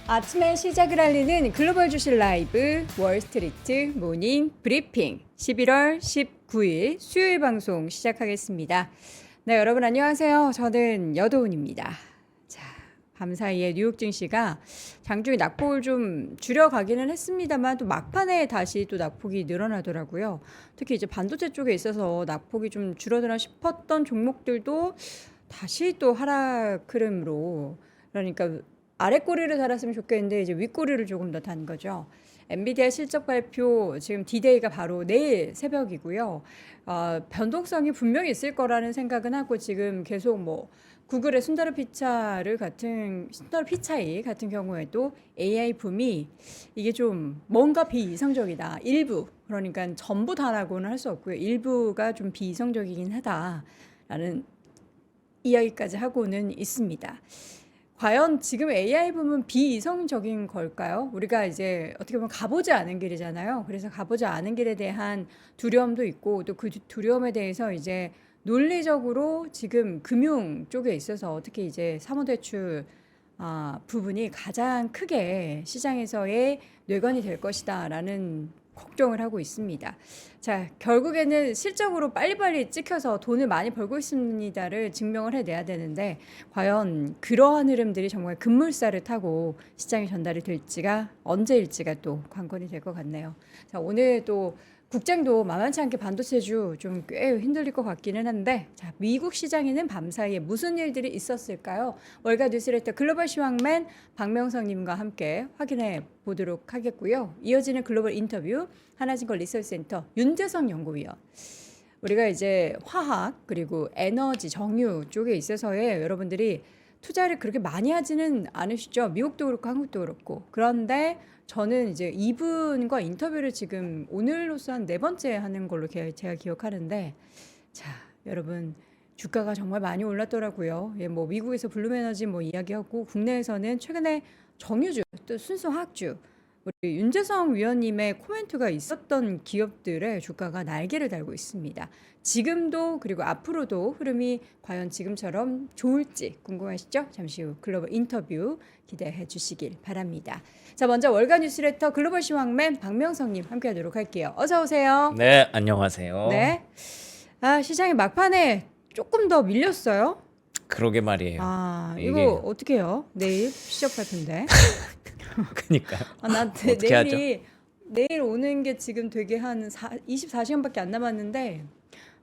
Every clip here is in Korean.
아침에 시작을 알리는 글로벌 주식 라이브 월스트리트 모닝 브리핑 11월 19일 수요일 방송 시작하겠습니다. 네, 여러분 안녕하세요. 저는 여도은입니다. 자, 밤사이에 뉴욕 증시가 장중에 낙폭을 좀 줄여가기는 했습니다만 또 막판에 다시 또 낙폭이 늘어나더라고요. 특히 이제 반도체 쪽에 있어서 낙폭이 좀 줄어드나 싶었던 종목들도 다시 또 하락 흐름으로, 그러니까 아래 꼬리를 달았으면 좋겠는데 이제 윗꼬리를 조금 더 단 거죠. 엔비디아 실적 발표 지금 디데이가 바로 내일 새벽이고요. 변동성이 분명히 있을 거라는 생각은 하고 지금 계속 뭐 구글의 순다르 피차이 같은 경우에도 AI 붐이 이게 좀 뭔가 비이성적이다. 일부, 그러니까 전부 다라고는 할 수 없고요. 일부가 좀 비이성적이긴 하다라는 이야기까지 하고는 있습니다. 과연 지금 AI 붐은 비이성적인 걸까요? 우리가 이제 어떻게 보면 가보지 않은 길이잖아요. 그래서 가보지 않은 길에 대한 두려움도 있고 또 그 두려움에 대해서 이제 논리적으로 지금 금융 쪽에 있어서 특히 이제 사모대출 부분이 가장 크게 시장에서의 뇌관이 될 것이다라는 걱정을 하고 있습니다. 자, 결국에는 실적으로 빨리빨리 찍혀서 돈을 많이 벌고 있습니다를 증명을 해내야 되는데 과연 그러한 흐름들이 정말 급물살을 타고 시장에 전달이 될지가 언제일지가 또 관건이 될 것 같네요. 자, 오늘 또 국장도 만만치 않게 반도체주 좀 꽤 흔들릴 것 같기는 한데, 자, 미국 시장에는 밤사이에 무슨 일들이 있었을까요? 월가 뉴스레터 글로벌 시황맨 박명성님과 함께 확인해 보도록 하겠고요. 이어지는 글로벌 인터뷰 하나증권 리서치센터 윤재성 연구위원. 우리가 이제 화학 그리고 에너지 정유 쪽에 있어서의 여러분들이 투자를 그렇게 많이 하지는 않으시죠. 미국도 그렇고 한국도 그렇고. 그런데 저는 이제 이분과 인터뷰를 지금 오늘로써 한 네 번째 하는 걸로 제가 기억하는데, 자, 여러분 주가가 정말 많이 올랐더라고요. 예, 뭐 미국에서 블룸에너지 뭐 이야기하고 국내에서는 최근에 정유주 또 순수 화학주 우리 윤재성 위원님의 코멘트가 있었던 기업들의 주가가 날개를 달고 있습니다. 지금도 그리고 앞으로도 흐름이 과연 지금처럼 좋을지 궁금하시죠? 잠시 후 글로벌 인터뷰 기대해 주시길 바랍니다. 자, 먼저 월간 뉴스레터 글로벌 시황맨 박명성님 함께하도록 할게요. 어서 오세요. 네, 안녕하세요. 네. 시장이 막판에 조금 더 밀렸어요. 그러게 말이에요. 이거 어떻게 해요? 내일 시적 발표인데. 그니까요. 나 어떻게 하죠? 내일 오는 게 지금 되게 한 24시간밖에 안 남았는데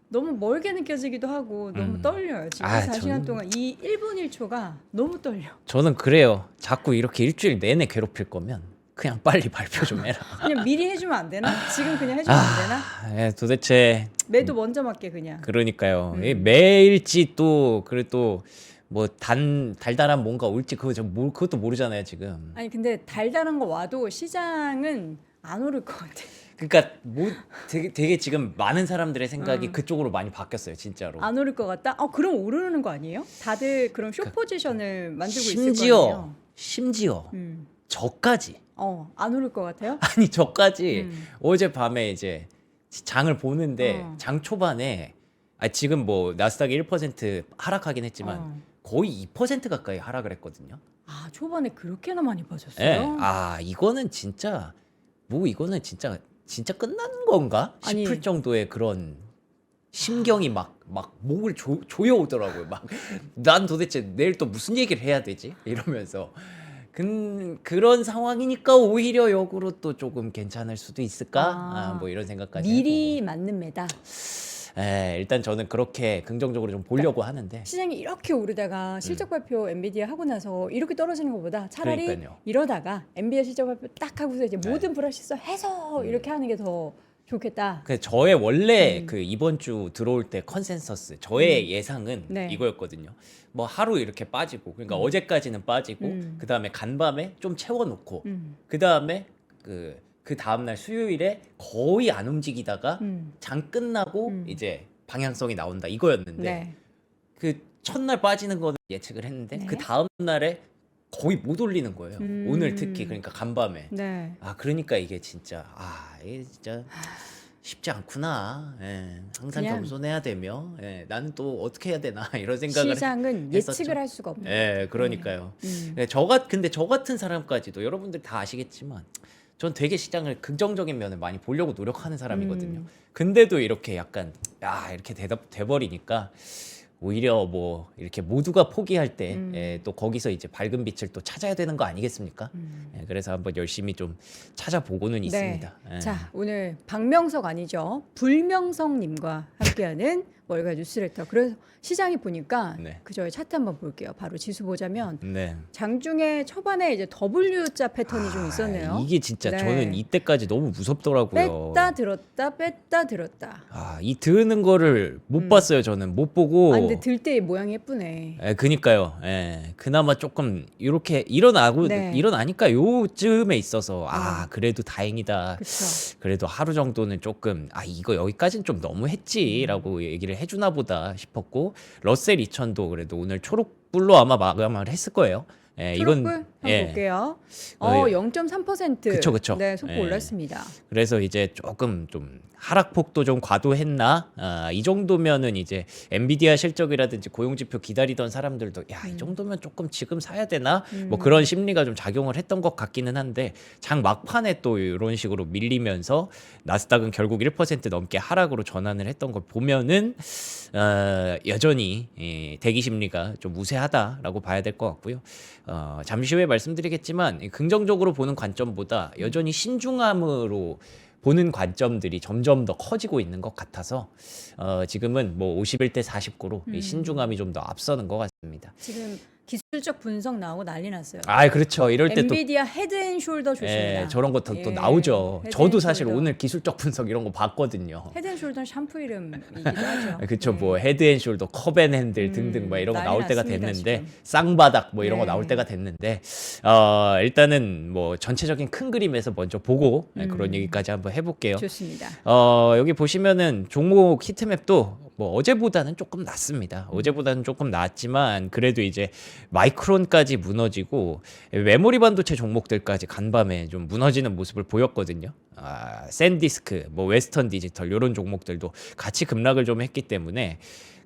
너무 멀게 느껴지기도 하고 너무 떨려요. 지금 24시간 동안 이 1분 1초가 너무 떨려. 저는 그래요. 자꾸 이렇게 일주일 내내 괴롭힐 거면 그냥 빨리 발표 좀 해라. 그냥 미리 해주면 안 되나? 지금 그냥 해주면 안 되나? 예, 도대체 매도 먼저 맞게 그냥. 그러니까요. 매일지 또 그래도 뭐 달달한 뭔가 올지 그것도 모르잖아요 지금. 아니 근데 달달한 거 와도 시장은 안 오를 것 같아. 그러니까 뭐 되게 지금 많은 사람들의 생각이 그쪽으로 많이 바뀌었어요 진짜로. 안 오를 것 같다? 그럼 오르는 거 아니에요? 다들 그럼 숏 포지션을 만들고 있을 거 아니에요? 심지어 저까지. 안 오를 것 같아요? 아니 저까지 어젯밤에 이제 장을 보는데 장 초반에 지금 뭐 나스닥이 1% 하락하긴 했지만 거의 2% 가까이 하락을 했거든요. 초반에 그렇게나 많이 예. 빠졌어요? 이거는 진짜 끝나는 건가 아니. 싶을 정도의 그런 심경이 막 목을 조여오더라고요. 막 난 도대체 내일 또 무슨 얘기를 해야 되지? 이러면서 그런 상황이니까 오히려 역으로 또 조금 괜찮을 수도 있을까? 뭐 이런 생각까지 미리 해보고. 맞는 매다. 일단 저는 그렇게 긍정적으로 좀 보려고 하는데. 시장이 이렇게 오르다가 실적 발표 엔비디아 하고 나서 이렇게 떨어지는 것보다 차라리 그러니까요. 이러다가 엔비디아 실적 발표 딱 하고서 이제 모든 불확실성 해서 이렇게 하는 게 더 좋겠다. 그 저의 원래 그 이번 주 들어올 때 컨센서스 저의 예상은 네. 이거였거든요. 뭐 하루 이렇게 빠지고 그러니까 어제까지는 빠지고 그 다음에 간밤에 좀 채워놓고 그 다음에 그 다음날 수요일에 거의 안 움직이다가 장 끝나고 이제 방향성이 나온다 이거였는데 네. 그 첫날 빠지는 거는 예측을 했는데 네. 그 다음날에 거의 못 올리는 거예요. 오늘 특히 그러니까 간밤에. 네. 그러니까 이게 진짜 이게 진짜 쉽지 않구나. 예, 항상 그냥 겸손해야 되며 나는 또 어떻게 해야 되나 이런 생각을 시장은 했었죠. 예측을 할 수가 없는. 예, 그러니까요. 음. 근데 저 같은 사람까지도 여러분들 다 아시겠지만 전 되게 시장을 긍정적인 면을 많이 보려고 노력하는 사람이거든요. 근데도 이렇게 약간 이렇게 돼버리니까 오히려 뭐 이렇게 모두가 포기할 때 또 거기서 이제 밝은 빛을 또 찾아야 되는 거 아니겠습니까? 그래서 한번 열심히 좀 찾아보고는 네. 있습니다. 예. 자, 오늘 박명석 아니죠. 불명석님과 함께하는 월가 뉴스레터. 그래서 시장이 보니까 네. 그저 차트 한번 볼게요. 바로 지수 보자면 네. 장중에 초반에 이제 W자 패턴이 좀 있었네요. 이게 진짜 네. 저는 이때까지 너무 무섭더라고요. 뺐다 들었다 뺐다 들었다. 이 드는 거를 못 봤어요. 저는 못 보고. 근데 들 때 모양이 예쁘네. 그니까요. 그나마 조금 이렇게 네. 일어나니까 요쯤에 있어서 그래도 다행이다. 그렇죠. 그래도 하루 정도는 조금 이거 여기까지는 좀 너무했지라고 얘기를 해주나 보다 싶었고 러셀 2000도 그래도 오늘 초록불로 아마 마감을 했을 거예요. 초록불 한번 볼게요. 0.3%. 그쵸. 네, 속보 올랐습니다. 그래서 이제 조금 좀 하락폭도 좀 과도했나? 이 정도면은 이제 엔비디아 실적이라든지 고용지표 기다리던 사람들도 이 정도면 조금 지금 사야 되나? 뭐 그런 심리가 좀 작용을 했던 것 같기는 한데 장 막판에 또 이런 식으로 밀리면서 나스닥은 결국 1% 넘게 하락으로 전환을 했던 걸 보면은 여전히 대기 심리가 좀 우세하다라고 봐야 될 것 같고요. 잠시 후에 말씀드리겠지만 긍정적으로 보는 관점보다 여전히 신중함으로 보는 관점들이 점점 더 커지고 있는 것 같아서 지금은 뭐 51대 49로 이 신중함이 좀 더 앞서는 것 같습니다. 지금 기술적 분석 나오고 난리 났어요. 그렇죠. 이럴 때 또 엔비디아 헤드앤숄더 조심이다. 저런 것도 또 예, 나오죠. 헤드 저도 앤 사실 숄더. 오늘 기술적 분석 이런 거 봤거든요. 헤드앤숄더는 샴푸 이름이기도 하죠. 그쵸. 네. 뭐 헤드앤숄더, 컵앤핸들 등등 뭐 이런 거 난리 나올 때가 났습니다, 됐는데 지금. 쌍바닥 뭐 이런 거 네. 나올 때가 됐는데 일단은 뭐 전체적인 큰 그림에서 먼저 보고 그런 얘기까지 한번 해볼게요. 좋습니다. 여기 보시면은 종목 히트맵도 뭐 어제보다는 조금 낫습니다. 어제보다는 조금 낫지만 그래도 이제 마이크론까지 무너지고 메모리 반도체 종목들까지 간밤에 좀 무너지는 모습을 보였거든요. 샌디스크, 뭐 웨스턴 디지털 이런 종목들도 같이 급락을 좀 했기 때문에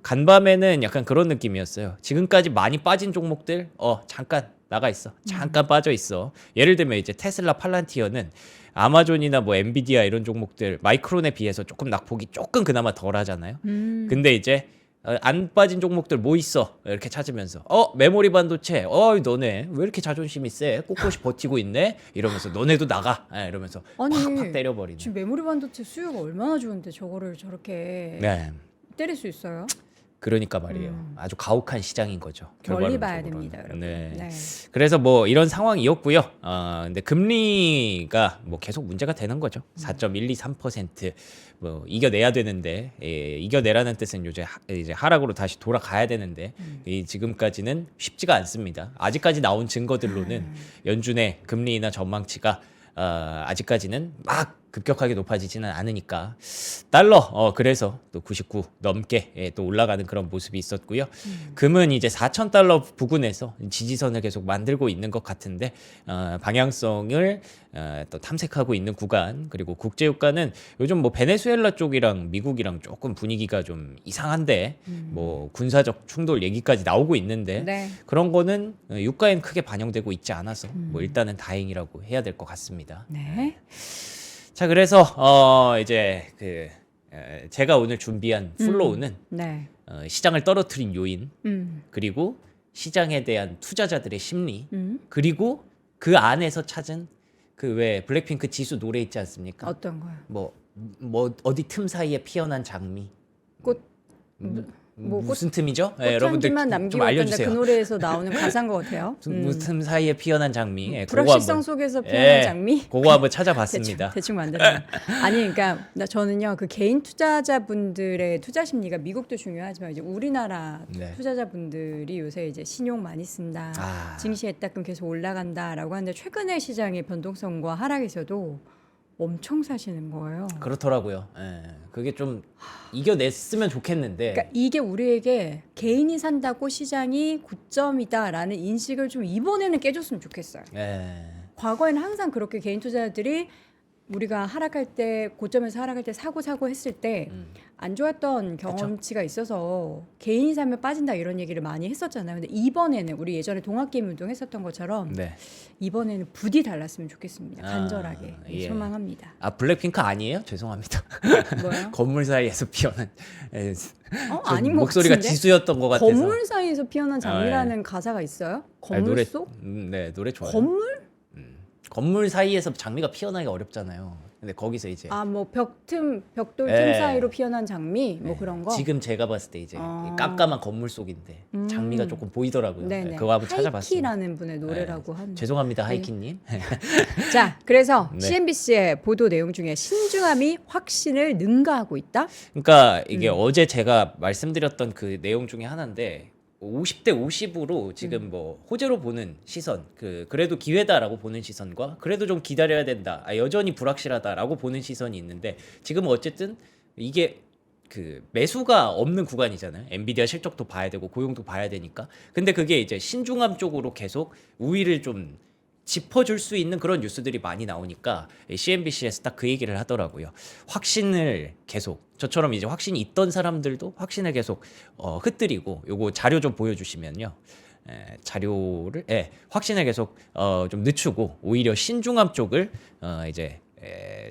간밤에는 약간 그런 느낌이었어요. 지금까지 많이 빠진 종목들 잠깐 나가 있어. 잠깐 빠져 있어. 예를 들면 이제 테슬라, 팔란티어는 아마존이나 뭐 엔비디아 이런 종목들 마이크론에 비해서 조금 낙폭이 조금 그나마 덜 하잖아요. 근데 이제 안 빠진 종목들 뭐 있어? 이렇게 찾으면서 메모리 반도체 너네 왜 이렇게 자존심이 세? 꼿꼿이 버티고 있네? 이러면서 너네도 나가. 이러면서 팍팍 때려버리는. 지금 메모리 반도체 수요가 얼마나 좋은데 저거를 저렇게 네. 때릴 수 있어요? 그러니까 말이에요. 아주 가혹한 시장인 거죠. 멀리 결과론적으로는. 봐야 됩니다, 여러분. 네. 네. 그래서 뭐 이런 상황이었고요. 근데 금리가 뭐 계속 문제가 되는 거죠. 4.123%. 뭐 이겨내야 되는데 이겨내라는 뜻은 이제 하락으로 다시 돌아가야 되는데 지금까지는 쉽지가 않습니다. 아직까지 나온 증거들로는 연준의 금리나 전망치가 아직까지는 막 급격하게 높아지지는 않으니까 달러 그래서 또 99 넘게 또 올라가는 그런 모습이 있었고요. 금은 이제 4,000달러 부근에서 지지선을 계속 만들고 있는 것 같은데 방향성을 또 탐색하고 있는 구간. 그리고 국제유가는 요즘 뭐 베네수엘라 쪽이랑 미국이랑 조금 분위기가 좀 이상한데 뭐 군사적 충돌 얘기까지 나오고 있는데 네. 그런 거는 유가엔 크게 반영되고 있지 않아서 뭐 일단은 다행이라고 해야 될 것 같습니다. 네. 자, 그래서 이제 제가 오늘 준비한 플로우는 네. 시장을 떨어뜨린 요인, 음. 그리고 시장에 대한 투자자들의 심리, 음. 그리고 그 안에서 찾은 그 왜 블랙핑크 지수 노래 있지 않습니까? 어떤 거요? 뭐 어디 틈 사이에 피어난 장미. 꽃 뭐 무슨 틈이죠? 여러분들 만 좀 남기고 있던데 알려주세요. 그 노래에서 나오는 가사인 것 같아요. 무슨 틈 사이에 피어난 장미. 불확실성 속에서 피어난 장미. 그거 한번 찾아봤습니다. 대충 만들어요. 아니, 그러니까 저는요 그 개인 투자자분들의 투자 심리가 미국도 중요하지만 이제 우리나라 네. 투자자분들이 요새 이제 신용 많이 쓴다, 증시했다 그럼 계속 올라간다라고 하는데 최근에 시장의 변동성과 하락에서도 엄청 사시는 거예요. 그렇더라고요. 그게 좀 이겨냈으면 좋겠는데. 그러니까 이게 우리에게 개인이 산다고 시장이 고점이다라는 인식을 좀 이번에는 깨줬으면 좋겠어요. 과거에는 항상 그렇게 개인 투자자들이 우리가 하락할 때 고점에서 하락할 때 사고 했을 때 안 좋았던 경험치가 있어서 개인이 사면 빠진다 이런 얘기를 많이 했었잖아요. 근데 이번에는 우리 예전에 동학개미 운동 했었던 것처럼 네. 이번에는 부디 달랐으면 좋겠습니다. 아, 간절하게 예. 소망합니다. 아 블랙핑크 아니에요? 죄송합니다. 뭐요? 건물 사이에서 피어난 아닌 것 목소리가 같은데? 지수였던 것 같아서. 건물 사이에서 피어난 장미라는 가사가 있어요? 건물 노래, 속? 네 노래 좋아요. 건물? 건물 사이에서 장미가 피어나기가 어렵잖아요. 근데 거기서 이제 뭐 벽돌 틈 예. 사이로 피어난 장미 뭐 그런 거. 지금 제가 봤을 때 이제 아. 깜깜한 건물 속인데 장미가 조금 보이더라고요. 네네. 그거 한번 찾아봤어요. 하이키라는 분의 노래라고 한. 죄송합니다 네. 하이키님. 자, 그래서 네. CNBC의 보도 내용 중에 신중함이 확신을 능가하고 있다. 그러니까 이게 어제 제가 말씀드렸던 그 내용 중에 하나인데 50대 50으로 지금 뭐 호재로 보는 시선, 그래도 기회다라고 보는 시선과 그래도 좀 기다려야 된다, 여전히 불확실하다라고 보는 시선이 있는데 지금은 어쨌든 이게 그 매수가 없는 구간이잖아요. 엔비디아 실적도 봐야 되고 고용도 봐야 되니까. 근데 그게 이제 신중함 쪽으로 계속 우위를 좀 짚어줄 수 있는 그런 뉴스들이 많이 나오니까 CNBC에서 딱 그 얘기를 하더라고요. 확신을 계속 저처럼 이제 확신이 있던 사람들도 확신을 계속 흩뜨리고 요거 자료 좀 보여주시면요. 자료를 확신을 계속 좀 늦추고 오히려 신중함 쪽을 이제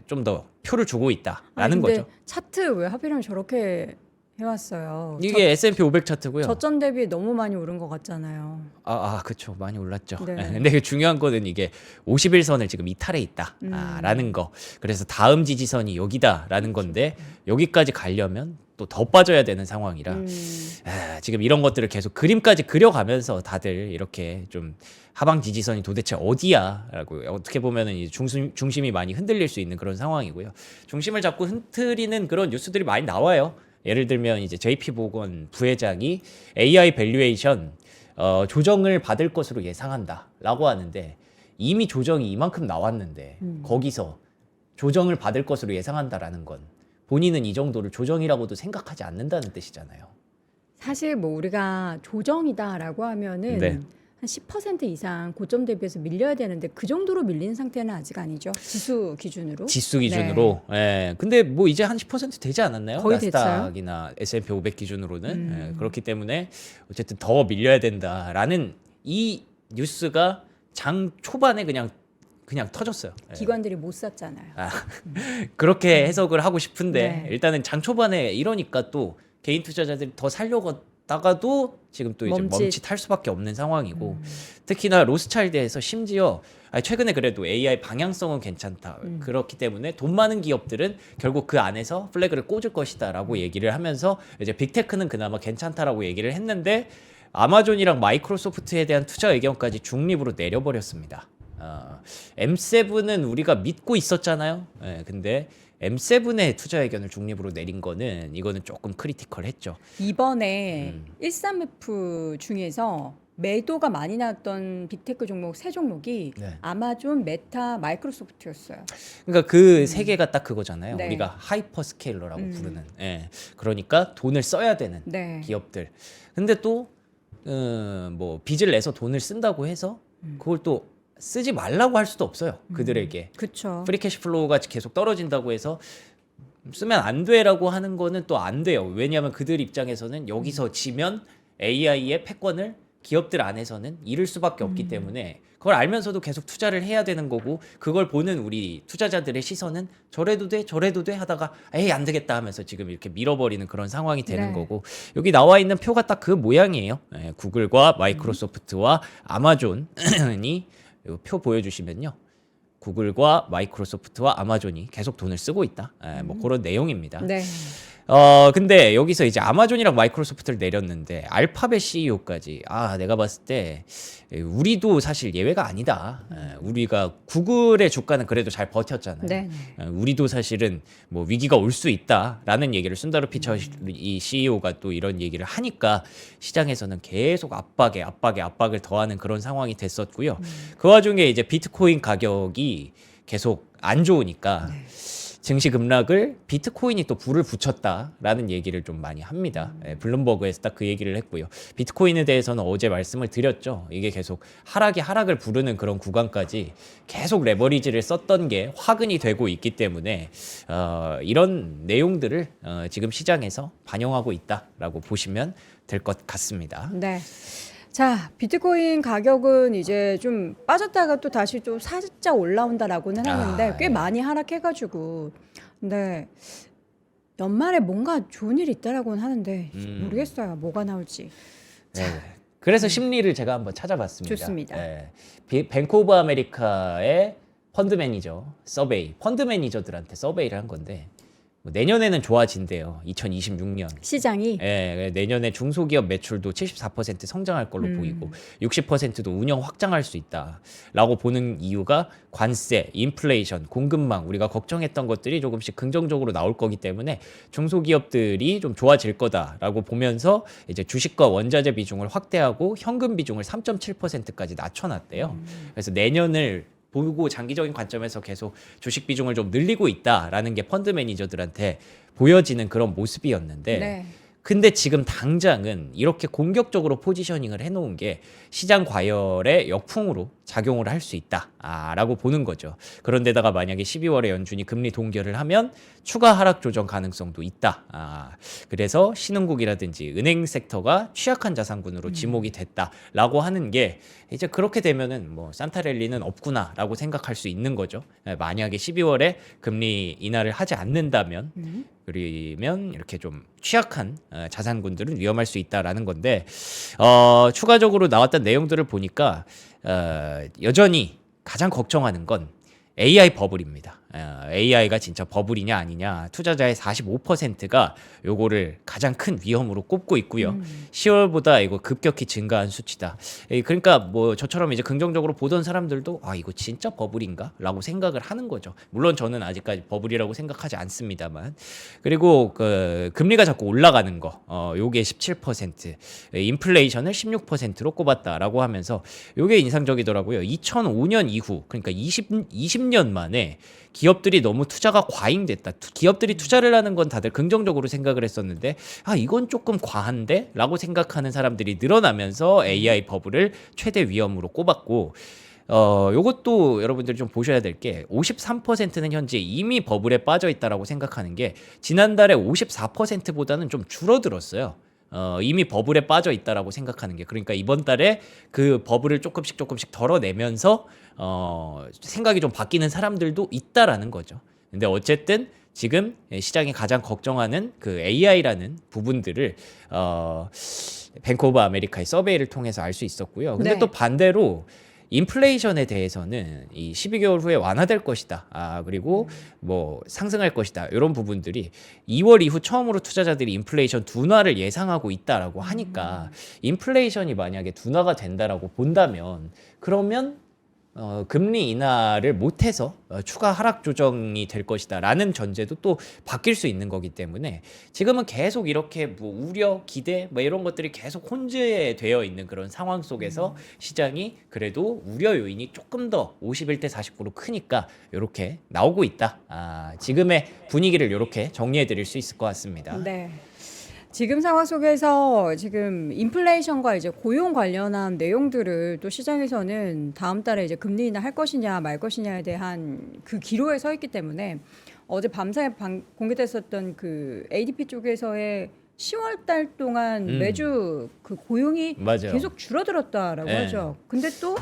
좀 더 표를 주고 있다라는 근데 거죠. 차트 왜 하필이면 저렇게 해왔어요? 이게 S&P 500 차트고요. 저점 대비 너무 많이 오른 것 같잖아요. 그쵸. 많이 올랐죠. 네. 근데 그 중요한 거는 이게 50일선을 지금 이탈해 있다라는 거. 그래서 다음 지지선이 여기다라는 건데 여기까지 가려면 또 더 빠져야 되는 상황이라 지금 이런 것들을 계속 그림까지 그려가면서 다들 이렇게 좀 하방 지지선이 도대체 어디야라고 어떻게 보면은 이제 중심이 많이 흔들릴 수 있는 그런 상황이고요. 중심을 잡고 흔들리는 그런 뉴스들이 많이 나와요. 예를 들면 이제 JP모건 부회장이 AI 밸류에이션 조정을 받을 것으로 예상한다라고 하는데 이미 조정이 이만큼 나왔는데 거기서 조정을 받을 것으로 예상한다라는 건 본인은 이 정도를 조정이라고도 생각하지 않는다는 뜻이잖아요. 사실 뭐 우리가 조정이다라고 하면은 네. 한 10% 이상 고점 대비해서 밀려야 되는데 그 정도로 밀린 상태는 아직 아니죠. 지수 기준으로. 지수 기준으로. 근데 뭐 이제 한 10% 되지 않았나요? 거의 나스닥이나 S&P 500 기준으로는. 그렇기 때문에 어쨌든 더 밀려야 된다라는 이 뉴스가 장 초반에 그냥 터졌어요. 기관들이 못 샀잖아요. 그렇게 해석을 하고 싶은데 네. 일단은 장 초반에 이러니까 또 개인 투자자들이 더 살려고 다가도 지금 또 이제 멈칫할 수밖에 없는 상황이고 특히나 로스차일드에서 심지어 최근에 그래도 AI 방향성은 괜찮다. 그렇기 때문에 돈 많은 기업들은 결국 그 안에서 플래그를 꽂을 것이다라고 얘기를 하면서 이제 빅테크는 그나마 괜찮다라고 얘기를 했는데 아마존이랑 마이크로소프트에 대한 투자 의견까지 중립으로 내려버렸습니다. M7은 우리가 믿고 있었잖아요. 근데 M7의 투자 의견을 중립으로 내린 거는 이거는 조금 크리티컬했죠. 이번에 13F 중에서 매도가 많이 나왔던 빅테크 종목 세 종목이 네. 아마존, 메타, 마이크로소프트였어요. 그러니까 그 세 개가 딱 그거잖아요. 네. 우리가 하이퍼스케일러라고 부르는. 그러니까 돈을 써야 되는 네. 기업들. 근데 또 뭐 빚을 내서 돈을 쓴다고 해서 그걸 또 쓰지 말라고 할 수도 없어요. 그들에게. 그렇죠. 프리캐시 플로우가 계속 떨어진다고 해서 쓰면 안 돼라고 하는 거는 또 안 돼요. 왜냐하면 그들 입장에서는 여기서 지면 AI의 패권을 기업들 안에서는 잃을 수밖에 없기 때문에 그걸 알면서도 계속 투자를 해야 되는 거고 그걸 보는 우리 투자자들의 시선은 저래도 돼 하다가 에이 안 되겠다 하면서 지금 이렇게 밀어버리는 그런 상황이 되는 네. 거고 여기 나와 있는 표가 딱 그 모양이에요. 구글과 마이크로소프트와 아마존이 표 보여주시면요. 구글과 마이크로소프트와 아마존이 계속 돈을 쓰고 있다. 뭐 그런 내용입니다. 네. 근데 여기서 이제 아마존이랑 마이크로소프트를 내렸는데 알파벳 CEO까지 내가 봤을 때 우리도 사실 예외가 아니다. 우리가 구글의 주가는 그래도 잘 버텼잖아요. 네. 우리도 사실은 뭐 위기가 올 수 있다라는 얘기를 순다르 피처 이 CEO가 또 이런 얘기를 하니까 시장에서는 계속 압박을 더하는 그런 상황이 됐었고요. 그 와중에 이제 비트코인 가격이 계속 안 좋으니까 증시 급락을 비트코인이 또 불을 붙였다라는 얘기를 좀 많이 합니다. 블룸버그에서 딱 그 얘기를 했고요. 비트코인에 대해서는 어제 말씀을 드렸죠. 이게 계속 하락을 부르는 그런 구간까지 계속 레버리지를 썼던 게 화근이 되고 있기 때문에 이런 내용들을 지금 시장에서 반영하고 있다라고 보시면 될 것 같습니다. 네. 자, 비트코인 가격은 이제 좀 빠졌다가 또 다시 좀 살짝 올라온다라고는 하는데 꽤 예. 많이 하락해가지고 근데 연말에 뭔가 좋은 일이 있다라고는 하는데 모르겠어요. 뭐가 나올지. 네. 그래서 심리를 제가 한번 찾아봤습니다. 좋습니다. 네. 뱅크 오브 아메리카의 펀드 매니저 서베이, 펀드 매니저들한테 서베이를 한 건데 내년에는 좋아진대요. 2026년. 시장이 예, 내년에 중소기업 매출도 74% 성장할 걸로 보이고 60%도 운영 확장할 수 있다라고 보는 이유가 관세, 인플레이션, 공급망 우리가 걱정했던 것들이 조금씩 긍정적으로 나올 거기 때문에 중소기업들이 좀 좋아질 거다라고 보면서 이제 주식과 원자재 비중을 확대하고 현금 비중을 3.7%까지 낮춰놨대요. 그래서 내년을 보고 장기적인 관점에서 계속 주식 비중을 좀 늘리고 있다라는 게 펀드 매니저들한테 보여지는 그런 모습이었는데 네. 근데 지금 당장은 이렇게 공격적으로 포지셔닝을 해놓은 게 시장 과열의 역풍으로 작용을 할 수 있다라고 보는 거죠. 그런데다가 만약에 12월에 연준이 금리 동결을 하면 추가 하락 조정 가능성도 있다. 그래서 신흥국이라든지 은행 섹터가 취약한 자산군으로 지목이 됐다라고 하는 게 이제 그렇게 되면은 뭐 산타랠리는 없구나라고 생각할 수 있는 거죠. 만약에 12월에 금리 인하를 하지 않는다면 그러면 이렇게 좀 취약한 자산군들은 위험할 수 있다라는 건데 추가적으로 나왔던 내용들을 보니까 여전히 가장 걱정하는 건 AI 버블입니다. AI가 진짜 버블이냐 아니냐 투자자의 45%가 요거를 가장 큰 위험으로 꼽고 있고요. 10월보다 이거 급격히 증가한 수치다. 그러니까 뭐 저처럼 이제 긍정적으로 보던 사람들도 아 이거 진짜 버블인가? 라고 생각을 하는 거죠. 물론 저는 아직까지 버블이라고 생각하지 않습니다만. 그리고 그 금리가 자꾸 올라가는 거 요게 17%, 인플레이션을 16%로 꼽았다라고 하면서 요게 인상적이더라고요. 2005년 이후 그러니까 20년 만에 기업들이 너무 투자가 과잉됐다. 기업들이 투자를 하는 건 다들 긍정적으로 생각을 했었는데 아 이건 조금 과한데? 라고 생각하는 사람들이 늘어나면서 AI 버블을 최대 위험으로 꼽았고 요것도 여러분들이 좀 보셔야 될 게 53%는 현재 이미 버블에 빠져 있다라고 생각하는 게 지난달에 54%보다는 좀 줄어들었어요. 이미 버블에 빠져 있다라고 생각하는 게 그러니까 이번 달에 그 버블을 조금씩 덜어내면서 생각이 좀 바뀌는 사람들도 있다라는 거죠. 근데 어쨌든 지금 시장이 가장 걱정하는 그 AI라는 부분들을 뱅크 오브 아메리카의 서베이를 통해서 알 수 있었고요. 근데 네. 또 반대로 인플레이션에 대해서는 이 12개월 후에 완화될 것이다. 그리고 뭐 상승할 것이다. 이런 부분들이 2월 이후 처음으로 투자자들이 인플레이션 둔화를 예상하고 있다라고 하니까 인플레이션이 만약에 둔화가 된다라고 본다면 그러면 금리 인하를 못해서 추가 하락 조정이 될 것이다라는 전제도 또 바뀔 수 있는 거기 때문에 지금은 계속 이렇게 뭐 우려, 기대 뭐 이런 것들이 계속 혼재되어 있는 그런 상황 속에서 시장이 그래도 우려 요인이 조금 더 51대 49로 크니까 이렇게 나오고 있다. 지금의 분위기를 이렇게 정리해 드릴 수 있을 것 같습니다. 네. 지금 상황 속에서 지금 인플레이션과 이제 고용 관련한 내용들을 또 시장에서는 다음 달에 이제 금리 인하 할 것이냐 말 것이냐에 대한 그 기로에 서 있기 때문에 어제 밤사이 공개됐었던 그 ADP 쪽에서의 10월 달 동안 매주 그 고용이 맞아요. 계속 줄어들었다라고 네. 하죠. 근데 또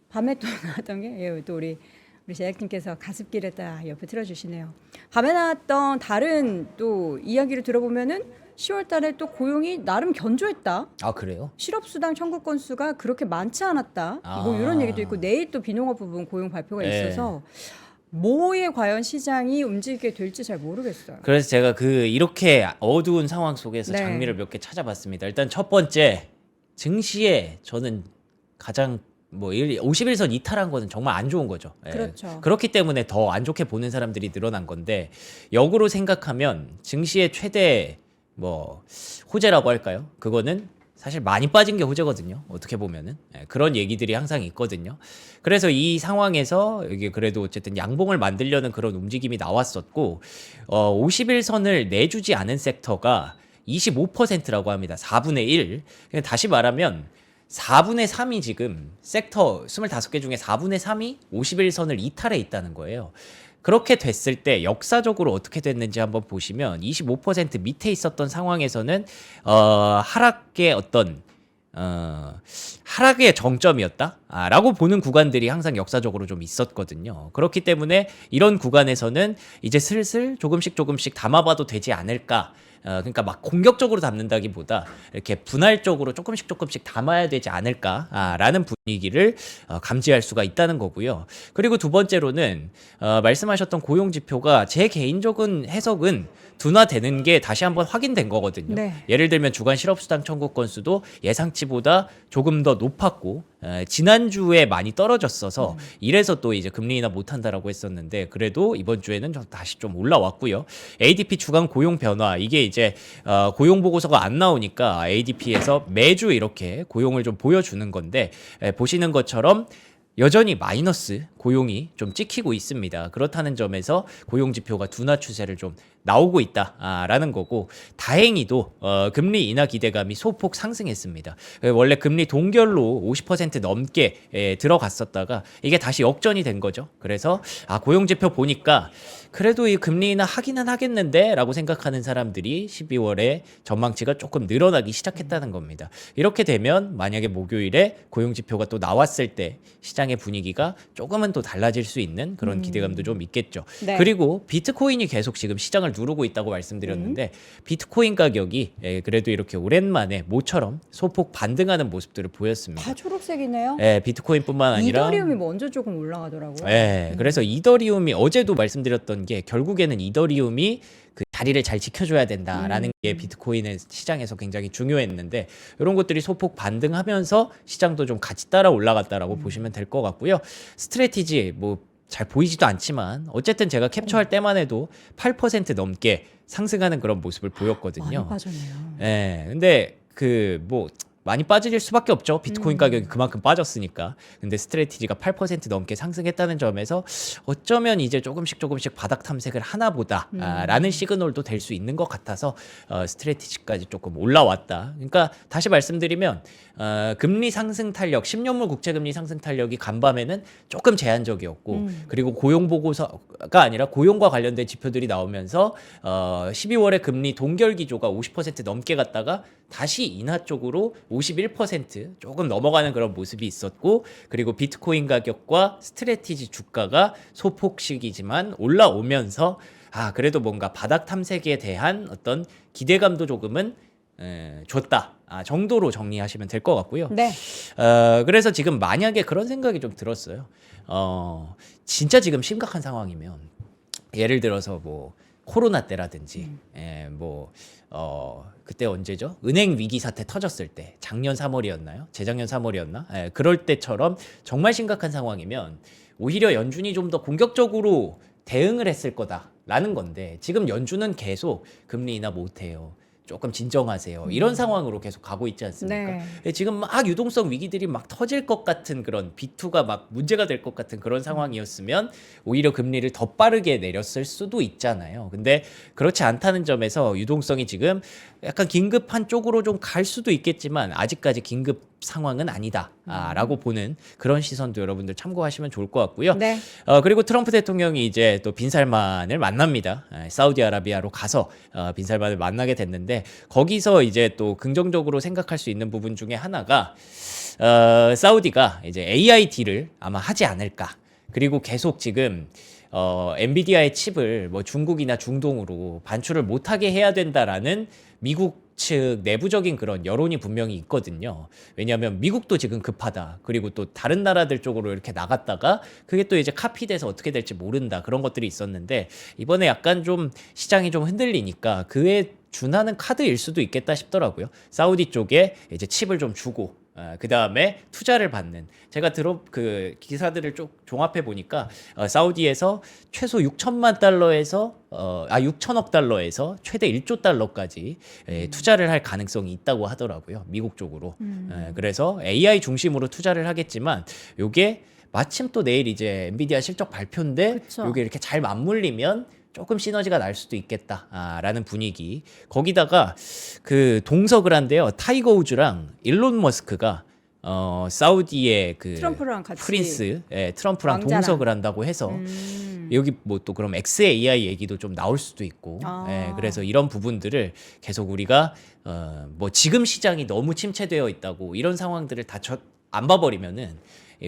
밤에 또 나왔던 게 또 우리 제작진께서 가습기를 딱 옆에 틀어주시네요. 밤에 나왔던 다른 또 이야기를 들어보면은 10월 달에 또 고용이 나름 견조했다. 그래요? 실업수당 청구 건수가 그렇게 많지 않았다. 뭐 아. 이런 얘기도 있고 내일 또 비농업 부분 고용 발표가 네. 있어서 뭐에 과연 시장이 움직이게 될지 잘 모르겠어요. 그래서 제가 이렇게 어두운 상황 속에서 네. 장미를 몇 개 찾아봤습니다. 일단 첫 번째 증시에 저는 가장 51선 이탈한 거는 정말 안 좋은 거죠. 그렇죠. 그렇기 때문에 더 안 좋게 보는 사람들이 늘어난 건데 역으로 생각하면 증시의 최대 호재라고 할까요? 그거는 사실 많이 빠진 게 호재거든요. 어떻게 보면은 그런 얘기들이 항상 있거든요. 그래서 이 상황에서 이게 그래도 어쨌든 양봉을 만들려는 그런 움직임이 나왔었고 50일선을 내주지 않은 섹터가 25%라고 합니다. 4분의 1. 다시 말하면 4분의 3이 지금 섹터 25개 중에 4분의 3이 51선을 이탈해 있다는 거예요. 그렇게 됐을 때 역사적으로 어떻게 됐는지 한번 보시면 25% 밑에 있었던 상황에서는 하락의 어떤 하락의 정점이었다라고 보는 구간들이 항상 역사적으로 좀 있었거든요. 그렇기 때문에 이런 구간에서는 이제 슬슬 조금씩 담아봐도 되지 않을까. 그러니까 막 공격적으로 담는다기보다 이렇게 분할적으로 조금씩 담아야 되지 않을까라는 분위기를 감지할 수가 있다는 거고요. 그리고 두 번째로는 말씀하셨던 고용 지표가 제 개인적인 해석은 둔화되는 게 다시 한번 확인된 거거든요. 네. 예를 들면 주간 실업수당 청구 건수도 예상치보다 조금 더 높았고 지난주에 많이 떨어졌어서 이래서 또 이제 금리 인하 못한다라고 했었는데 그래도 이번 주에는 다시 좀 올라왔고요. ADP 주간 고용 변화 이게 이제 고용 보고서가 안 나오니까 ADP에서 매주 이렇게 고용을 좀 보여주는 건데 보시는 것처럼 여전히 마이너스 고용이 좀 찍히고 있습니다. 그렇다는 점에서 고용 지표가 둔화 추세를 좀 나오고 있다라는 거고 다행히도 금리 인하 기대감이 소폭 상승했습니다. 원래 금리 동결로 50% 넘게 들어갔었다가 이게 다시 역전이 된 거죠. 그래서 고용 지표 보니까 그래도 이 금리 인하 하기는 하겠는데 라고 생각하는 사람들이 12월에 전망치가 조금 늘어나기 시작했다는 겁니다. 이렇게 되면 만약에 목요일에 고용 지표가 또 나왔을 때 시장의 분위기가 조금은 또 달라질 수 있는 그런 기대감도 좀 있겠죠. 네. 그리고 비트코인이 계속 지금 시장을 누르고 있다고 말씀드렸는데 비트코인 가격이 그래도 이렇게 오랜만에 모처럼 소폭 반등하는 모습들을 보였습니다. 다 초록색이네요. 비트코인뿐만 아니라 이더리움이 먼저 조금 올라가더라고요. 그래서 이더리움이 어제도 말씀드렸던 게 결국에는 이더리움이 그 자리를 잘 지켜줘야 된다라는 게 비트코인의 시장에서 굉장히 중요했는데 이런 것들이 소폭 반등하면서 시장도 좀 같이 따라 올라갔다라고 보시면 될 것 같고요. 스트래티지 뭐 잘 보이지도 않지만 어쨌든 제가 캡처할 때만 해도 8% 넘게 상승하는 그런 모습을 보였거든요. 많이 빠졌네요. 근데 그 뭐 많이 빠질 수밖에 없죠. 비트코인 가격이 그만큼 빠졌으니까. 근데 스트래티지가 8% 넘게 상승했다는 점에서 어쩌면 이제 조금씩 바닥 탐색을 하나보다라는 시그널도 될 수 있는 것 같아서 스트래티지까지 조금 올라왔다. 그러니까 다시 말씀드리면 금리 상승 탄력, 10년물 국채금리 상승 탄력이 간밤에는 조금 제한적이었고 그리고 고용 보고서가 아니라 고용과 관련된 지표들이 나오면서 12월에 금리 동결 기조가 50% 넘게 갔다가 다시 인하 쪽으로 51% 조금 넘어가는 그런 모습이 있었고 그리고 비트코인 가격과 스트래티지 주가가 소폭씩이지만 올라오면서 그래도 뭔가 바닥 탐색에 대한 어떤 기대감도 조금은 줬다 정도로 정리하시면 될 것 같고요. 네. 그래서 지금 만약에 그런 생각이 좀 들었어요. 진짜 지금 심각한 상황이면 예를 들어서 뭐 코로나 때라든지 그때 언제죠? 은행 위기 사태 터졌을 때 작년 3월이었나요? 재작년 3월이었나? 그럴 때처럼 정말 심각한 상황이면 오히려 연준이 좀 더 공격적으로 대응을 했을 거다라는 건데 지금 연준은 계속 금리 인하 못해요. 조금 진정하세요. 이런 상황으로 계속 가고 있지 않습니까? 네. 지금 막 유동성 위기들이 막 터질 것 같은 그런 B2가 막 문제가 될 것 같은 그런 상황이었으면 오히려 금리를 더 빠르게 내렸을 수도 있잖아요. 근데 그렇지 않다는 점에서 유동성이 지금 약간 긴급한 쪽으로 좀 갈 수도 있겠지만 아직까지 긴급 상황은 아니다라고 보는 그런 시선도 여러분들 참고하시면 좋을 것 같고요. 네. 그리고 트럼프 대통령이 이제 또 빈살만을 만납니다. 사우디아라비아로 가서 빈살만을 만나게 됐는데 거기서 이제 또 긍정적으로 생각할 수 있는 부분 중에 하나가 사우디가 이제 AI 딜을 아마 하지 않을까. 그리고 계속 지금 엔비디아의 칩을 뭐 중국이나 중동으로 반출을 못하게 해야 된다라는 미국 측 내부적인 그런 여론이 분명히 있거든요. 왜냐하면 미국도 지금 급하다. 그리고 또 다른 나라들 쪽으로 이렇게 나갔다가 그게 또 이제 카피돼서 어떻게 될지 모른다. 그런 것들이 있었는데 이번에 약간 좀 시장이 좀 흔들리니까 그에 준하는 카드일 수도 있겠다 싶더라고요. 사우디 쪽에 이제 칩을 좀 주고 그 다음에 투자를 받는. 제가 그 기사들을 쭉 종합해 보니까 사우디에서 최소 6천만 달러에서 6천억 달러에서 최대 1조 달러까지 투자를 할 가능성이 있다고 하더라고요. 미국 쪽으로. 그래서 AI 중심으로 투자를 하겠지만 요게 마침 또 내일 이제 엔비디아 실적 발표인데 그쵸. 요게 이렇게 잘 맞물리면 조금 시너지가 날 수도 있겠다라는 분위기. 거기다가 그 동석을 한데요. 타이거 우즈랑 일론 머스크가 사우디의 그 트럼프랑 같이 프린스, 트럼프랑 왕자랑. 동석을 한다고 해서 여기 뭐 또 그럼 XAI 얘기도 좀 나올 수도 있고, 그래서 이런 부분들을 계속 우리가 뭐 지금 시장이 너무 침체되어 있다고 이런 상황들을 다 안 봐버리면은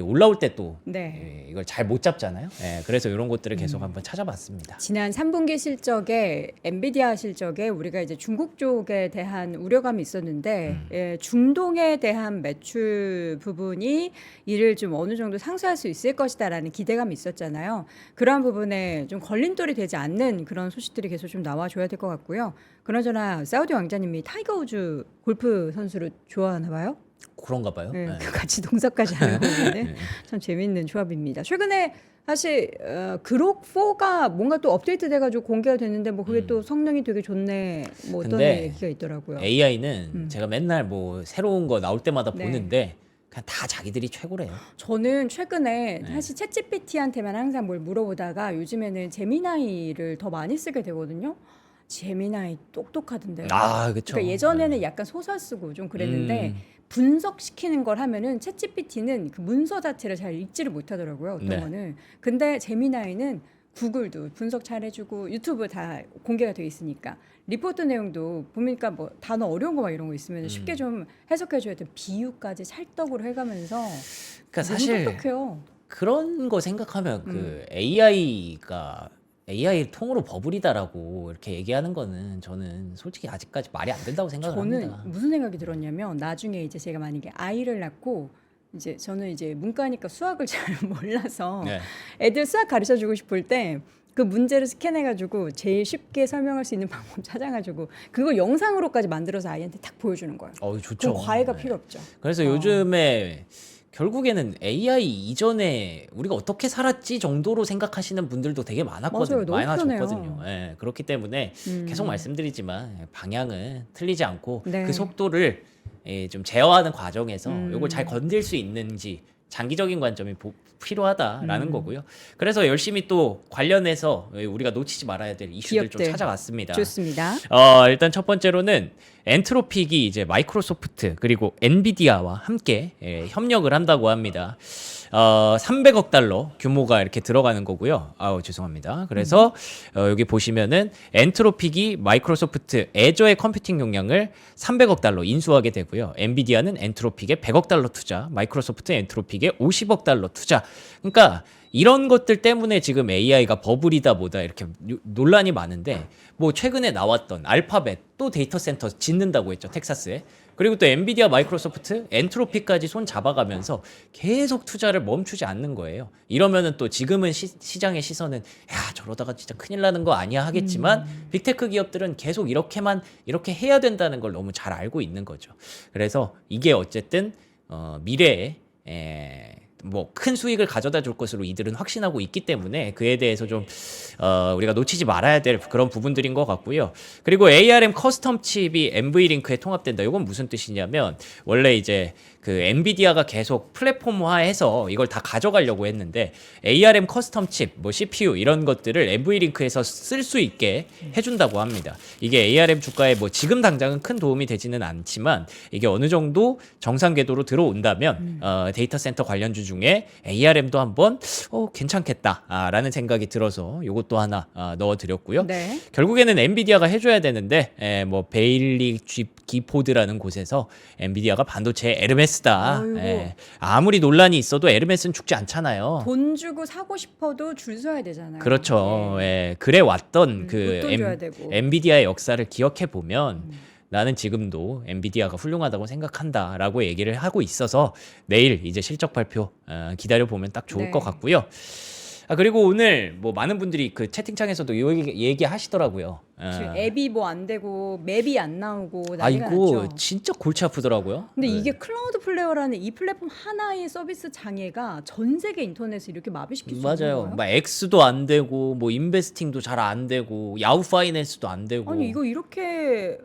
올라올 때 또 네. 이걸 잘 못 잡잖아요. 그래서 이런 것들을 계속 한번 찾아봤습니다. 지난 3분기 실적에 엔비디아 실적에 우리가 이제 중국 쪽에 대한 우려감이 있었는데 중동에 대한 매출 부분이 이를 좀 어느 정도 상쇄할 수 있을 것이다라는 기대감이 있었잖아요. 그러한 부분에 좀 걸림돌이 되지 않는 그런 소식들이 계속 좀 나와줘야 될 것 같고요. 그나저나 사우디 왕자님이 타이거 우즈 골프 선수를 좋아하나 봐요. 그런가 봐요. 네, 같이 동석까지 하는 거는 참 재밌는 조합입니다. 최근에 사실 그록 4가 뭔가 또 업데이트 돼가지고 공개가 됐는데 뭐 그게 또 성능이 되게 좋네 뭐 어떤 근데 얘기가 있더라고요. AI는 제가 맨날 뭐 새로운 거 나올 때마다 네. 보는데 그냥 다 자기들이 최고래요. 저는 최근에 사실 챗GPT한테만 항상 뭘 물어보다가 요즘에는 제미나이를 더 많이 쓰게 되거든요. 제미나이 똑똑하던데요. 그렇죠. 그러니까 예전에는 약간 소설 쓰고 좀 그랬는데 분석시키는 걸 하면은 챗GPT는 그 문서 자체를 잘 읽지를 못하더라고요. 어떤 네. 거는. 근데 제미나이는 구글도 분석 잘 해주고 유튜브 다 공개가 돼 있으니까 리포트 내용도 보니까 뭐 단어 어려운 거 막 이런 거 있으면 쉽게 좀 해석해줘야 돼. 비유까지 찰떡으로 해가면서 그러니까 너무 사실 똑똑해요. 그런 거 생각하면 그 AI가 AI 통으로 버블이다라고 이렇게 얘기하는 거는 저는 솔직히 아직까지 말이 안 된다고 생각을 저는 합니다. 무슨 생각이 들었냐면 나중에 이제 제가 만약에 아이를 낳고 이제 저는 이제 문과니까 수학을 잘 몰라서 네. 애들 수학 가르쳐 주고 싶을 때 그 문제를 스캔해가지고 제일 쉽게 설명할 수 있는 방법 찾아가지고 그거 영상으로까지 만들어서 아이한테 딱 보여주는 거예요. 좋죠. 그럼 과외가 네. 필요 없죠. 그래서 요즘에 결국에는 AI 이전에 우리가 어떻게 살았지 정도로 생각하시는 분들도 되게 많았거든요. 맞아요. 너무 많아졌거든요. 편해요. 그렇기 때문에 계속 말씀드리지만 방향은 틀리지 않고 네. 그 속도를 좀 제어하는 과정에서 이걸 잘 건들 수 있는지 장기적인 관점이 필요하다라는 거고요. 그래서 열심히 또 관련해서 우리가 놓치지 말아야 될 이슈들 좀 기업들. 찾아봤습니다. 좋습니다. 일단 첫 번째로는 엔트로픽이 이제 마이크로소프트 그리고 엔비디아와 함께 협력을 한다고 합니다. 300억 달러 규모가 이렇게 들어가는 거고요. 죄송합니다. 그래서 여기 보시면은 엔트로픽이 마이크로소프트 애저의 컴퓨팅 용량을 300억 달러 인수하게 되고요. 엔비디아는 엔트로픽에 100억 달러 투자, 마이크로소프트 엔트로픽에 50억 달러 투자. 그러니까 이런 것들 때문에 지금 AI가 버블이다 뭐다 이렇게 논란이 많은데 뭐 최근에 나왔던 알파벳 또 데이터 센터 짓는다고 했죠. 텍사스에. 그리고 또 엔비디아, 마이크로소프트, 엔트로피까지 손 잡아가면서 계속 투자를 멈추지 않는 거예요. 이러면은 또 지금은 시장의 시선은 야 저러다가 진짜 큰일 나는 거 아니야 하겠지만 빅테크 기업들은 계속 이렇게 해야 된다는 걸 너무 잘 알고 있는 거죠. 그래서 이게 어쨌든 미래에 뭐 큰 수익을 가져다 줄 것으로 이들은 확신하고 있기 때문에 그에 대해서 좀 우리가 놓치지 말아야 될 그런 부분들인 것 같고요. 그리고 ARM 커스텀 칩이 NV링크에 통합된다. 이건 무슨 뜻이냐면 원래 이제 그 엔비디아가 계속 플랫폼화해서 이걸 다 가져가려고 했는데 ARM 커스텀 칩, 뭐 CPU 이런 것들을 NV링크에서 쓸 수 있게 해준다고 합니다. 이게 ARM 주가에 뭐 지금 당장은 큰 도움이 되지는 않지만 이게 어느 정도 정상 궤도로 들어온다면 데이터 센터 관련주 중에 ARM도 한번 괜찮겠다라는 생각이 들어서 이것도 하나 넣어드렸고요. 네. 결국에는 엔비디아가 해줘야 되는데 뭐 베일리 기포드라는 곳에서 엔비디아가 반도체 에르메스다. 아무리 논란이 있어도 에르메스는 죽지 않잖아요. 돈 주고 사고 싶어도 줄 서야 되잖아요. 그렇죠. 그래 왔던 그 웃돈 줘야 되고. 엔비디아의 역사를 기억해 보면 나는 지금도 엔비디아가 훌륭하다고 생각한다라고 얘기를 하고 있어서 내일 이제 실적 발표 기다려 보면 딱 좋을 네. 것 같고요. 그리고 오늘 뭐 많은 분들이 그 채팅창에서도 이 얘기하시더라고요. 지금 앱이 뭐 안 되고 맵이 안 나오고 난리가 아이고 났죠. 진짜 골치 아프더라고요. 근데 네. 이게 클라우드 플레이어라는 이 플랫폼 하나의 서비스 장애가 전 세계 인터넷을 이렇게 마비시킬 수 있는 맞아요. 거예요? 막 엑스도 안 되고 뭐 인베스팅도 잘 안 되고 야후 파이낸스도 안 되고. 아니 이거 이렇게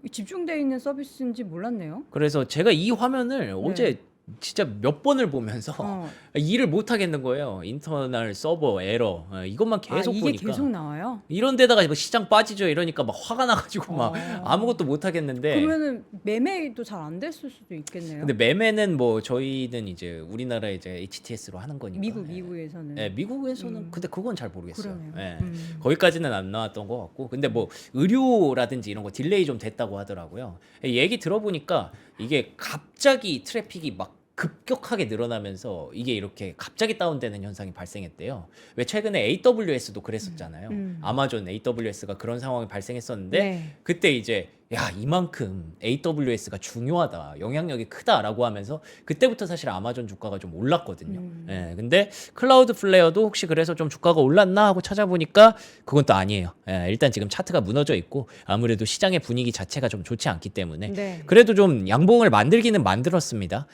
집중되어 있는 서비스인지 몰랐네요. 그래서 제가 이 화면을 어제 진짜 몇 번을 보면서 어. 일을 못 하겠는 거예요. 인터널 서버 에러 이것만 계속 이게 보니까 계속 나와요? 이런 데다가 뭐 시장 빠지죠 이러니까 막 화가 나가지고 막 어. 아무것도 못 하겠는데. 그러면은 매매도 잘 안 됐을 수도 있겠네요. 근데 매매는 뭐 저희는 이제 우리나라 이제 HTS로 하는 거니까. 미국에서는 네, 미국에서는 근데 그건 잘 모르겠어요. 그러네요. 네. 음. 거기까지는 안 나왔던 것 같고, 근데 뭐 의료라든지 이런 거 딜레이 좀 됐다고 하더라고요. 얘기 들어보니까 이게 갑자기 트래픽이 막 급격하게 늘어나면서 이게 이렇게 갑자기 다운되는 현상이 발생했대요. 왜 최근에 AWS도 그랬었잖아요. 아마존 AWS가 그런 상황이 발생했었는데 네. 그때 이제 야 이만큼 AWS가 중요하다, 영향력이 크다라고 하면서 그때부터 사실 아마존 주가가 좀 올랐거든요. 예, 근데 클라우드 플레이어도 혹시 그래서 좀 주가가 올랐나 하고 찾아보니까 그건 또 아니에요. 예, 일단 지금 차트가 무너져 있고 아무래도 시장의 분위기 자체가 좀 좋지 않기 때문에 네. 그래도 좀 양봉을 만들기는 만들었습니다.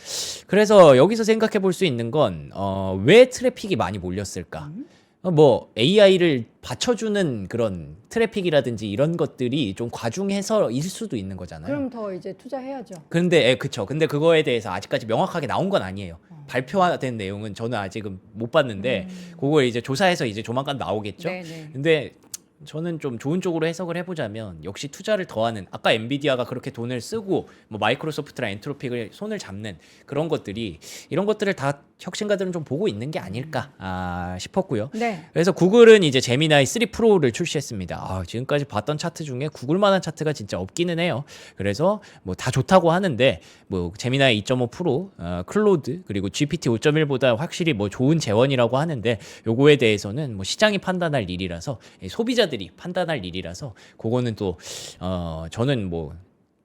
그래서 여기서 생각해 볼 수 있는 건 왜 트래픽이 많이 몰렸을까? 뭐 AI를 받쳐주는 그런 트래픽이라든지 이런 것들이 좀 과중해서일 수도 있는 거잖아요. 그럼 더 이제 투자해야죠. 근데 그쵸. 근데 그거에 대해서 아직까지 명확하게 나온 건 아니에요. 발표된 내용은 저는 아직은 못 봤는데 그걸 이제 조사해서 이제 조만간 나오겠죠. 네네. 근데 저는 좀 좋은 쪽으로 해석을 해보자면 역시 투자를 더하는 아까 엔비디아가 그렇게 돈을 쓰고 뭐 마이크로소프트랑 엔트로픽을 손을 잡는 그런 것들이 이런 것들을 다 혁신가들은 좀 보고 있는 게 아닐까 싶었고요. 네. 그래서 구글은 이제 제미나이 3 프로를 출시했습니다. 지금까지 봤던 차트 중에 구글만한 차트가 진짜 없기는 해요. 그래서 뭐 다 좋다고 하는데 뭐 제미나이 2.5 프로, 클로드 그리고 GPT 5.1보다 확실히 뭐 좋은 재원이라고 하는데 요거에 대해서는 뭐 시장이 판단할 일이라서 소비자들이 판단할 일이라서 그거는 또 저는 뭐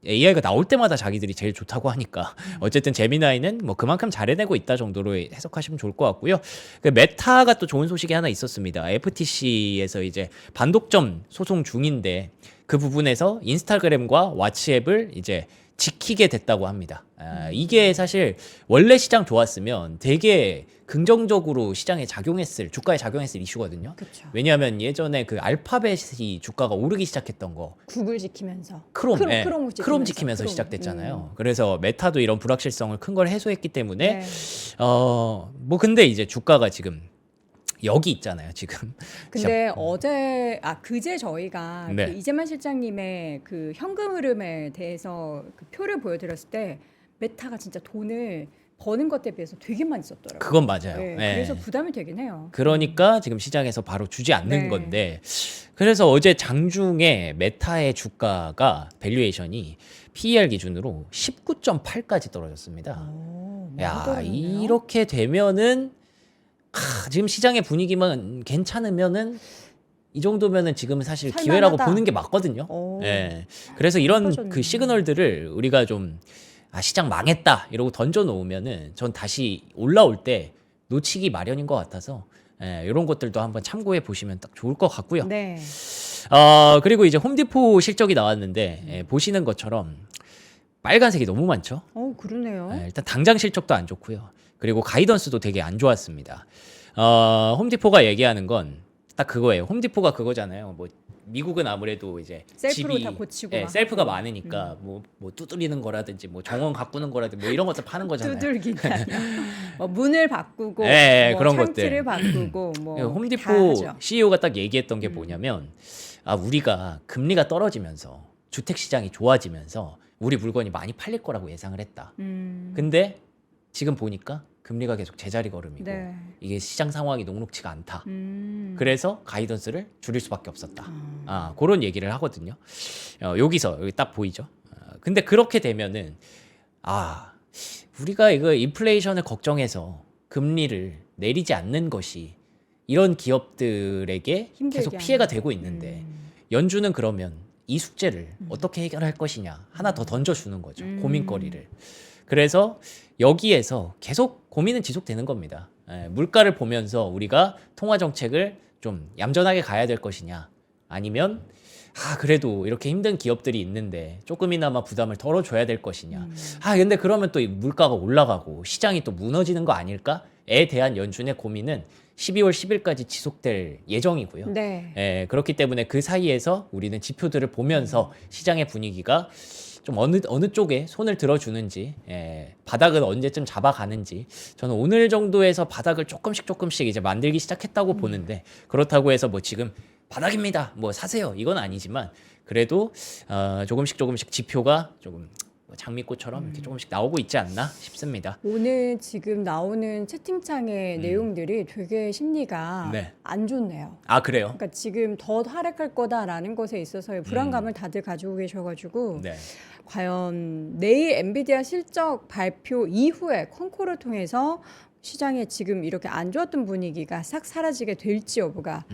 AI가 나올 때마다 자기들이 제일 좋다고 하니까 어쨌든 제미나이는 뭐 그만큼 잘해내고 있다 정도로 해석하시면 좋을 것 같고요. 그 메타가 또 좋은 소식이 하나 있었습니다. FTC에서 이제 반독점 소송 중인데 그 부분에서 인스타그램과 왓츠앱을 이제 지키게 됐다고 합니다. 이게 사실 원래 시장 좋았으면 되게 긍정적으로 시장에 주가에 작용했을 이슈거든요. 그렇죠. 왜냐하면 예전에 그 알파벳이 주가가 오르기 시작했던 거 구글 지키면서 크롬 크롬 지키면서 시작됐잖아요. 그래서 메타도 이런 불확실성을 큰 걸 해소했기 때문에 네. 뭐 근데 이제 주가가 지금 여기 있잖아요. 지금 근데 그제 저희가 네. 그 이재만 실장님의 그 현금 흐름에 대해서 그 표를 보여드렸을 때 메타가 진짜 돈을 버는 것에 비해서 되게 많이 썼더라고요. 그건 맞아요. 네, 네. 그래서 부담이 되긴 해요. 그러니까 지금 시장에서 바로 주지 않는 네. 건데 그래서 어제 장중에 메타의 주가가 밸류에이션이 PER 기준으로 19.8까지 떨어졌습니다. 많이 야, 떨어졌네요. 이렇게 되면은 지금 시장의 분위기만 괜찮으면은 이 정도면은 지금 사실 살만하다. 기회라고 보는 게 맞거든요. 오. 예. 그래서 이런 나빠졌네. 그 시그널들을 우리가 좀 시장 망했다 이러고 던져 놓으면은 전 다시 올라올 때 놓치기 마련인 것 같아서 이런 것들도 한번 참고해 보시면 딱 좋을 것 같고요. 네. 그리고 이제 홈디포 실적이 나왔는데 보시는 것처럼 빨간색이 너무 많죠. 그러네요. 일단 당장 실적도 안 좋고요. 그리고 가이던스도 되게 안 좋았습니다. 홈디포가 얘기하는 건 딱 그거예요. 홈디포가 그거잖아요. 뭐 미국은 아무래도 이제 셀프로 집이 다 고치고 막 셀프가 하고. 많으니까 뭐 두드리는 거라든지 뭐 정원 가꾸는 거라든지 뭐 이런 것들 파는 거잖아요. 두들기냐. 뭐 문을 바꾸고 네, 뭐 그런 창틀을 것들. 바꾸고 뭐 다 홈디포 하죠. CEO가 딱 얘기했던 게 뭐냐면 우리가 금리가 떨어지면서 주택 시장이 좋아지면서 우리 물건이 많이 팔릴 거라고 예상을 했다. 근데 지금 보니까 금리가 계속 제자리 걸음이고 네. 이게 시장 상황이 녹록치가 않다. 음. 그래서 가이던스를 줄일 수밖에 없었다. 그런 얘기를 하거든요. 여기 딱 보이죠. 근데 그렇게 되면은 우리가 이거 인플레이션을 걱정해서 금리를 내리지 않는 것이 이런 기업들에게 힘들게 계속 피해가 하는. 되고 있는데 연준은 그러면 이 숙제를 어떻게 해결할 것이냐 하나 더 던져주는 거죠. 고민거리를. 그래서 여기에서 계속 고민은 지속되는 겁니다. 물가를 보면서 우리가 통화 정책을 좀 얌전하게 가야 될 것이냐, 아니면 그래도 이렇게 힘든 기업들이 있는데 조금이나마 부담을 덜어줘야 될 것이냐. 근데 그러면 또 이 물가가 올라가고 시장이 또 무너지는 거 아닐까에 대한 연준의 고민은 12월 10일까지 지속될 예정이고요. 네. 그렇기 때문에 그 사이에서 우리는 지표들을 보면서 시장의 분위기가 좀 어느 쪽에 손을 들어주는지, 바닥을 언제쯤 잡아가는지, 저는 오늘 정도에서 바닥을 조금씩 이제 만들기 시작했다고 보는데, 그렇다고 해서 뭐 지금 바닥입니다, 뭐 사세요, 이건 아니지만 그래도 조금씩 지표가 조금 장미꽃처럼 이렇게 조금씩 나오고 있지 않나 싶습니다. 오늘 지금 나오는 채팅창의 내용들이 되게 심리가 네. 안 좋네요. 그래요? 그러니까 지금 더 하락할 거다라는 것에 있어서의 불안감을 다들 가지고 계셔가지고 네. 과연 내일 엔비디아 실적 발표 이후에 컨코를 통해서 시장에 지금 이렇게 안 좋았던 분위기가 싹 사라지게 될지 여부가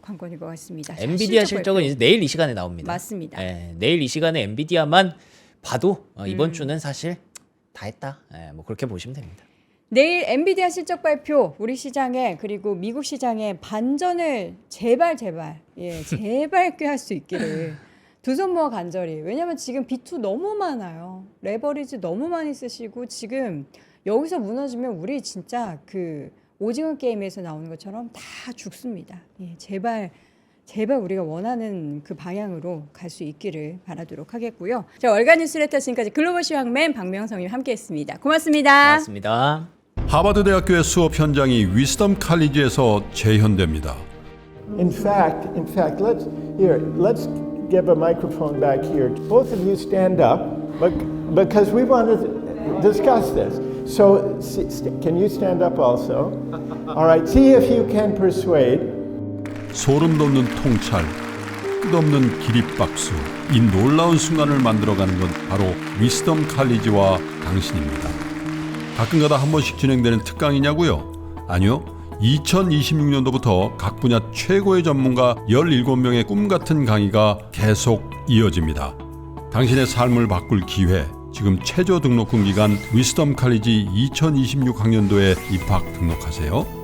관건일 것 같습니다. 자, 엔비디아 실적 실적은 발표. 이제 내일 이 시간에 나옵니다. 맞습니다. 내일 이 시간에 엔비디아만 봐도 이번 주는 사실 다 했다. 뭐 그렇게 보시면 됩니다. 내일 엔비디아 실적 발표 우리 시장에 그리고 미국 시장에 반전을 제발 제발 꾀할 수 있기를 두 손 모아 간절히. 왜냐면 지금 B2 너무 많아요. 레버리지 너무 많이 쓰시고 지금 여기서 무너지면 우리 진짜 그 오징어 게임에서 나오는 것처럼 다 죽습니다. 제발 우리가 원하는 그 방향으로 갈 수 있기를 바라도록 하겠고요. 자, 월간 뉴스레터 지금까지 글로벌 시황맨 박명성님 함께했습니다. 고맙습니다. 고맙습니다. 하버드 대학교의 수업 현장이 위스덤 칼리지에서 재현됩니다. In fact, let's give a microphone back here. Both of you stand up, because we want to discuss this. So, can you stand up also? All right. See if you can persuade. 소름 돋는 통찰, 끝없는 기립박수, 이 놀라운 순간을 만들어가는 건 바로 위스덤 칼리지와 당신입니다. 가끔가다 한 번씩 진행되는 특강이냐고요? 아니요. 2026년도부터 각 분야 최고의 전문가 17명의 꿈같은 강의가 계속 이어집니다. 당신의 삶을 바꿀 기회, 지금 최저 등록금 기간 위스덤 칼리지 2026 학년도에 입학 등록하세요.